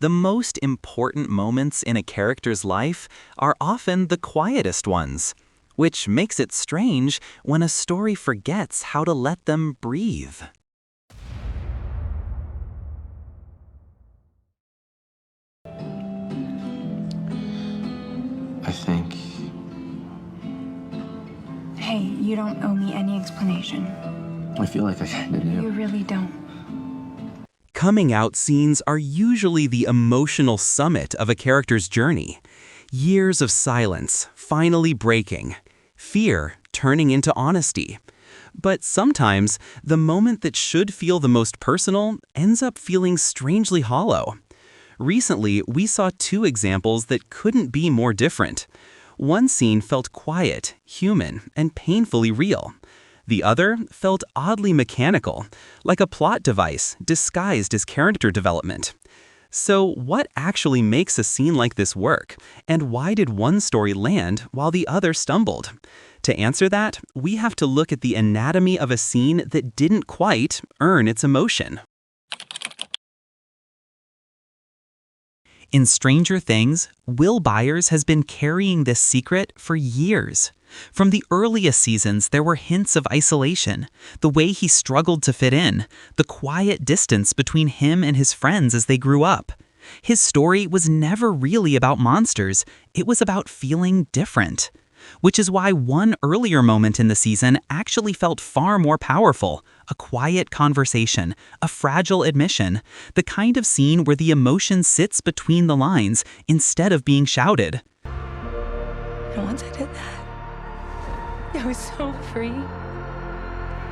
The most important moments in a character's life are often the quietest ones, which makes it strange when a story forgets how to let them breathe. I think... Hey, you don't owe me any explanation. I feel like I kinda do. You really don't. Coming out scenes are usually the emotional summit of a character's journey. Years of silence finally breaking, fear turning into honesty. But sometimes, the moment that should feel the most personal ends up feeling strangely hollow. Recently, we saw two examples that couldn't be more different. One scene felt quiet, human, and painfully real. The other felt oddly mechanical, like a plot device disguised as character development. So what actually makes a scene like this work, and why did one story land while the other stumbled? To answer that, we have to look at the anatomy of a scene that didn't quite earn its emotion. In Stranger Things, Will Byers has been carrying this secret for years. From the earliest seasons, there were hints of isolation, the way he struggled to fit in, the quiet distance between him and his friends as they grew up. His story was never really about monsters, it was about feeling different. Which is why one earlier moment in the season actually felt far more powerful, a quiet conversation, a fragile admission, the kind of scene where the emotion sits between the lines instead of being shouted. And once I did that, I was so free.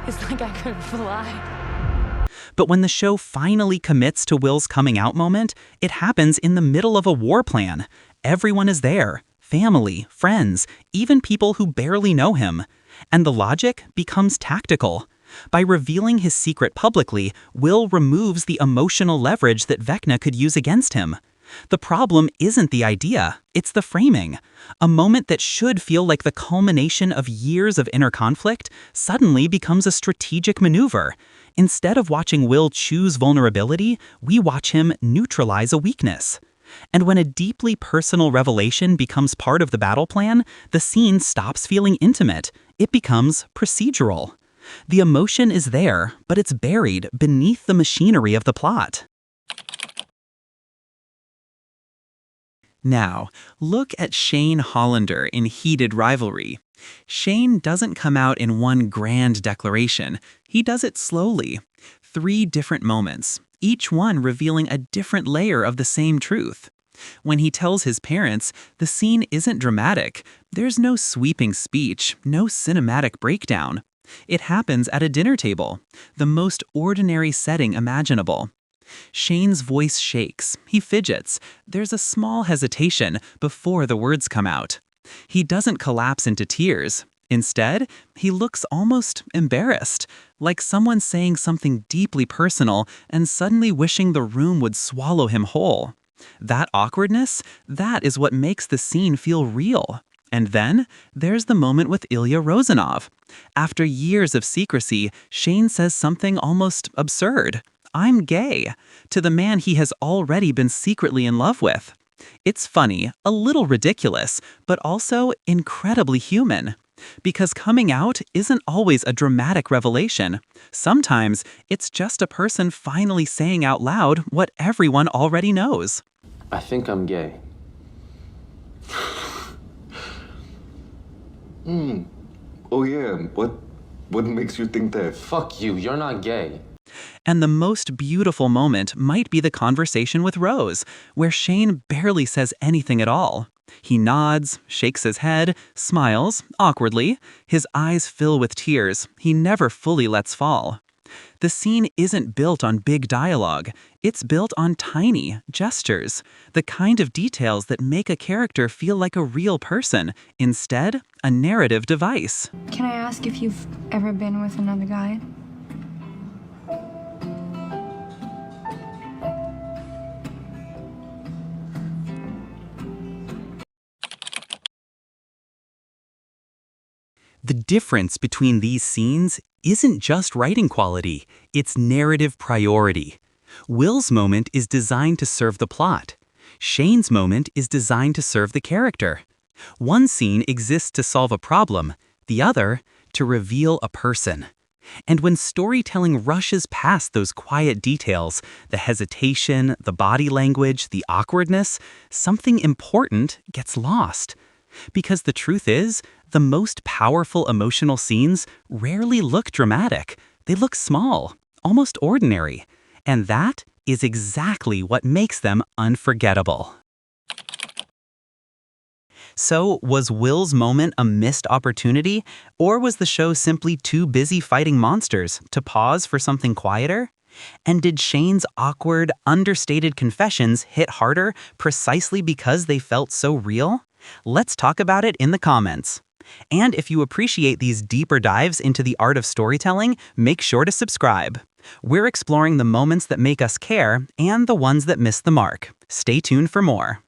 It's like I could fly. But when the show finally commits to Will's coming out moment, it happens in the middle of a war plan. Everyone is there. Family, friends, even people who barely know him. And the logic becomes tactical. By revealing his secret publicly, Will removes the emotional leverage that Vecna could use against him. The problem isn't the idea, it's the framing. A moment that should feel like the culmination of years of inner conflict suddenly becomes a strategic maneuver. Instead of watching Will choose vulnerability, we watch him neutralize a weakness. And when a deeply personal revelation becomes part of the battle plan, the scene stops feeling intimate. It becomes procedural. The emotion is there, but it's buried beneath the machinery of the plot. Now, look at Shane Hollander in Heated Rivalry. Shane doesn't come out in one grand declaration. He does it slowly. 3 different moments, each one revealing a different layer of the same truth. When he tells his parents, the scene isn't dramatic. There's no sweeping speech, no cinematic breakdown. It happens at a dinner table, the most ordinary setting imaginable. Shane's voice shakes, he fidgets, there's a small hesitation before the words come out. He doesn't collapse into tears. Instead, he looks almost embarrassed, like someone saying something deeply personal and suddenly wishing the room would swallow him whole. That awkwardness, that is what makes the scene feel real. And then, there's the moment with Ilya Rozanov. After years of secrecy, Shane says something almost absurd. "I'm gay," to the man he has already been secretly in love with. It's funny, a little ridiculous, but also incredibly human. Because coming out isn't always a dramatic revelation. Sometimes, it's just a person finally saying out loud what everyone already knows. I think I'm gay. Oh yeah, what makes you think that? Fuck you, you're not gay. And the most beautiful moment might be the conversation with Rose, where Shane barely says anything at all. He nods, shakes his head, smiles, awkwardly. His eyes fill with tears he never fully lets fall. The scene isn't built on big dialogue. It's built on tiny gestures, the kind of details that make a character feel like a real person, instead, a narrative device. Can I ask if you've ever been with another guy? The difference between these scenes isn't just writing quality, it's narrative priority. Will's moment is designed to serve the plot. Shane's moment is designed to serve the character. One scene exists to solve a problem, the other to reveal a person. And when storytelling rushes past those quiet details, the hesitation, the body language, the awkwardness, something important gets lost. Because the truth is, the most powerful emotional scenes rarely look dramatic. They look small, almost ordinary. And that is exactly what makes them unforgettable. So, was Will's moment a missed opportunity, or was the show simply too busy fighting monsters to pause for something quieter? And did Shane's awkward, understated confessions hit harder precisely because they felt so real? Let's talk about it in the comments. And if you appreciate these deeper dives into the art of storytelling, make sure to subscribe. We're exploring the moments that make us care and the ones that miss the mark. Stay tuned for more.